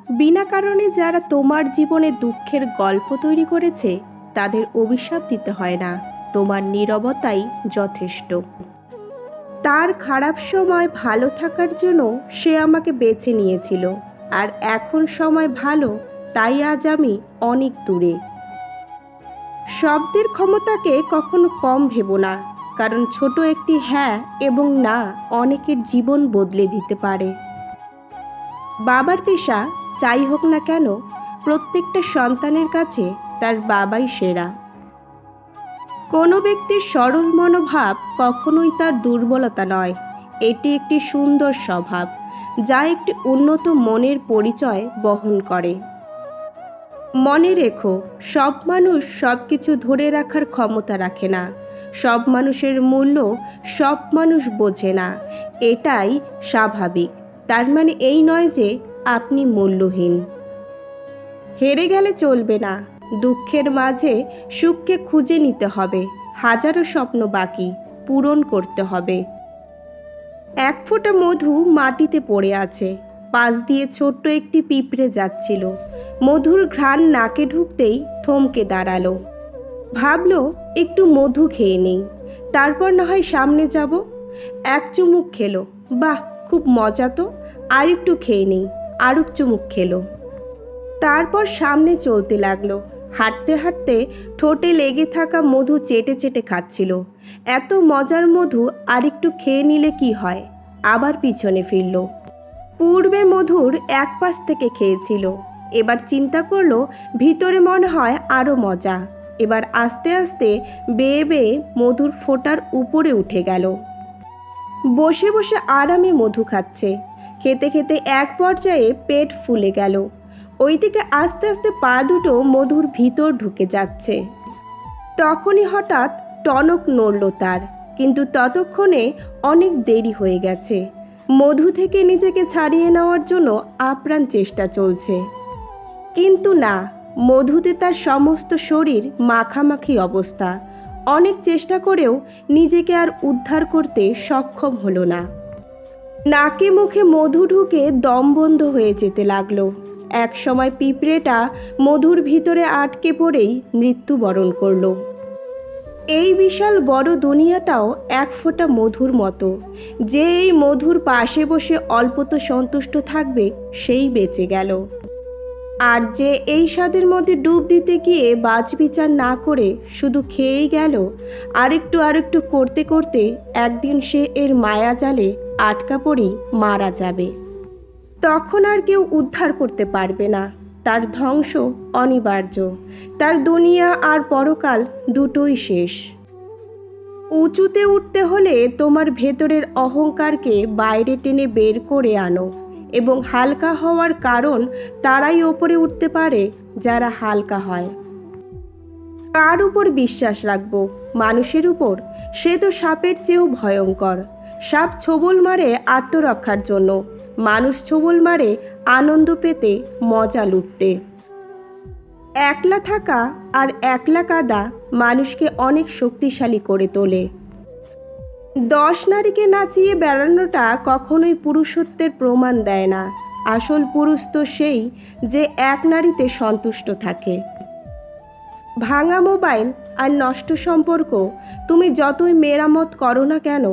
বিনা কারণে যারা তোমার জীবনে দুঃখের গল্প তৈরি করেছে তাদের অভিশাপ দিতে হয় না, তোমার নীরবতাই যথেষ্ট। তার খারাপ সময় ভালো থাকার জন্য সে আমাকে বেছে নিয়েছিল, আর এখন সময় ভালো, তাই আজ আমি অনেক দূরে। শব্দের ক্ষমতাকে কখনো কম ভেবো না, কারণ ছোট একটি হ্যাঁ এবং না অনেকের জীবন বদলে দিতে পারে। বাবার পেশা যাই হোক না কেন, প্রত্যেকটা সন্তানের কাছে তার বাবাই সেরা। কোনো ব্যক্তির সরল মনোভাব কখনোই তার দুর্বলতা নয়, এটি একটি সুন্দর স্বভাব যা একটি উন্নত মনের পরিচয় বহন করে। মনে রেখো, সব মানুষ সব কিছু ধরে রাখার ক্ষমতা রাখে না, সব মানুষের মূল্য সব মানুষ বোঝে না, এটাই স্বাভাবিক। তার মানে এই নয় যে আপনি মূল্যহীন। হেরে গেলে চলবে না, দুঃখের মাঝে সুখকে খুঁজে নিতে হবে। হাজারো স্বপ্ন বাকি, পূরণ করতে হবে। এক ফোঁটা মধু মাটিতে পড়ে আছে, পাশ দিয়ে ছোট্ট একটি পিঁপড়ে যাচ্ছিল। মধুর ঘ্রাণ নাকে ঢুকতেই থমকে দাঁড়ালো। ভাবলো একটু মধু খেয়ে নেই, তারপর না হয় সামনে যাব। এক চুমুক খেলো, বাহ খুব মজা তো, আর একটু খেয়ে নেই, আরও চুমুক খেলো। তারপর সামনে চলতে লাগলো। হাঁটতে হাঁটতে ঠোঁটে লেগে থাকা মধু চেটে চেটে খাচ্ছিল। এত মজার মধু আর একটু খেয়ে নিলে কি হয়। আবার পিছনে ফিরল। পূর্বে মধুর এক পাশ থেকে খেয়েছিল, এবার চিন্তা করলো ভিতরে মনে হয় আরও মজা। এবার আস্তে আস্তে বেয়ে বেয়ে মধুর ফোঁটার উপরে উঠে গেল। বসে বসে আরামে মধু খাচ্ছে। খেতে খেতে এক পর্যায়ে পেট ফুলে গেল। ওইদিকে আস্তে আস্তে পা দুটো মধুর ভিতর ঢুকে যাচ্ছে। তখনই হঠাৎ টনক নড়ল তার, কিন্তু ততক্ষণে অনেক দেরি হয়ে গেছে। মধু থেকে নিজেকে ছাড়িয়ে নেওয়ার জন্য আপ্রাণ চেষ্টা চলছে, কিন্তু না, মধুতে তার সমস্ত শরীর মাখামাখি অবস্থা। অনেক চেষ্টা করেও নিজেকে আর উদ্ধার করতে সক্ষম হলো না। নাকে মুখে মধু ঢুকে দম বন্ধ হয়ে যেতে লাগলো। এক সময় পিঁপড়েটা মধুর ভিতরে আটকে পড়েই মৃত্যুবরণ করলো। এই বিশাল বড় দুনিয়াটাও এক ফোঁটা মধুর মতো। যে এই মধুর পাশে বসে অল্প তো সন্তুষ্ট থাকবে, সেই বেঁচে গেল। আর যে এই স্বাদের মধ্যে ডুব দিতে গিয়ে বাছবিচার না করে শুধু খেয়েই গেল, আরেকটু করতে করতে একদিন সে এর মায়াজালে আটকা পড়েই মারা যাবে। তখন আর কেউ উদ্ধার করতে পারবে না, তার ধ্বংস অনিবার্য। তার দুনিয়া আর পরকাল দুটোই শেষ। উঁচুতে উঠতে হলে তোমার ভেতরের অহংকারকে বাইরে টেনে বের করে আনো, এবং হালকা হওয়ার কারণ তারাই ওপরে উঠতে পারে যারা হালকা হয়। কার উপর বিশ্বাস রাখবো? মানুষের উপর? সে তো সাপের চেয়েও ভয়ঙ্কর। সাপ ছোবল মারে আত্মরক্ষার জন্য, মানুষ ছোবল মারে আনন্দ পেতে, মজা লুটতে। একলা থাকা আর একলা কাঁদা মানুষকে অনেক শক্তিশালী করে তোলে। 10 নারীকে নাচিয়ে বেড়ানোটা কখনোই পুরুষত্বের প্রমাণ দেয় না। আসল পুরুষ তো সেই যে এক নারীতে সন্তুষ্ট থাকে। ভাঙা মোবাইল আর নষ্ট সম্পর্ক তুমি যতই মেরামত করো না কেন,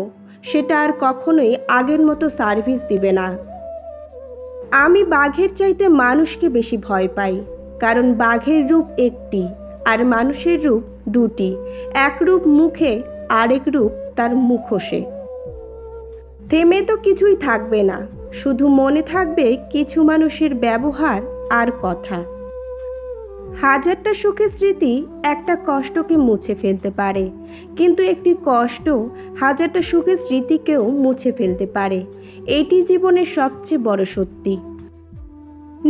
সেটা আর কখনোই আগের মতো সার্ভিস দিবে না। আমি বাঘের চাইতে মানুষকে বেশি ভয় পাই, কারণ বাঘের রূপ একটি আর মানুষের রূপ দুটি। এক রূপ মুখে, আরেক রূপ তার মুখোশে। থেমে তো কিছুই থাকবে না, শুধু মনে থাকবে কিছু মানুষের ব্যবহার আর কথা। হাজারটা সুখের স্মৃতি একটা কষ্টকে মুছে ফেলতে পারে, কিন্তু একটি কষ্ট হাজারটা সুখের স্মৃতিকেও মুছে ফেলতে পারে। এটি জীবনের সবচেয়ে বড় সত্যি।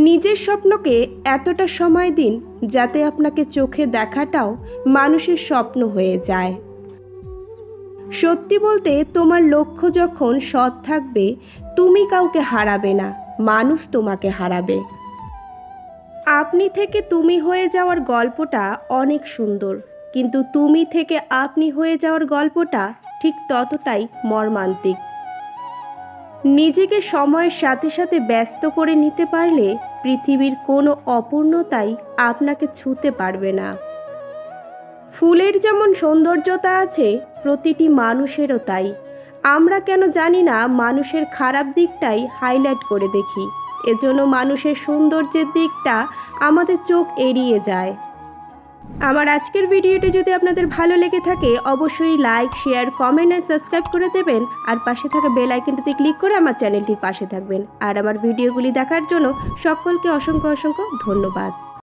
নিজের স্বপ্নকে এতটা সময় দিন যাতে আপনাকে চোখে দেখাটাও মানুষের স্বপ্ন হয়ে যায়। সত্যি বলতে, তোমার লক্ষ্য যখন সৎ থাকবে, তুমি কাউকে হারাবে না, মানুষ তোমাকে হারাবে। আপনি থেকে তুমি হয়ে যাওয়ার গল্পটা অনেক সুন্দর, কিন্তু তুমি থেকে আপনি হয়ে যাওয়ার গল্পটা ঠিক ততটাই মর্মান্তিক। নিজেকে সময়ের সাথে সাথে ব্যস্ত করে নিতে পারলে পৃথিবীর কোনো অপূর্ণতাই আপনাকে ছুঁতে পারবে না। ফুলের যেমন সৌন্দর্যতা আছে, প্রতিটি মানুষেরও তাই। আমরা কেন জানি না মানুষের খারাপ দিকটাই হাইলাইট করে দেখি, এজন্য মানুষের সৌন্দর্যের দিকটা আমাদের চোখ এড়িয়ে যায়। আমার আজকের ভিডিওটি যদি আপনাদের ভালো লেগে থাকে অবশ্যই লাইক, শেয়ার, কমেন্ট আর সাবস্ক্রাইব করে দেবেন। আর পাশে থাকা বেল আইকনটিতে ক্লিক করে আমার চ্যানেলটির পাশে থাকবেন। আর আমার ভিডিওগুলি দেখার জন্য সকলকে অসংখ্য অসংখ্য ধন্যবাদ।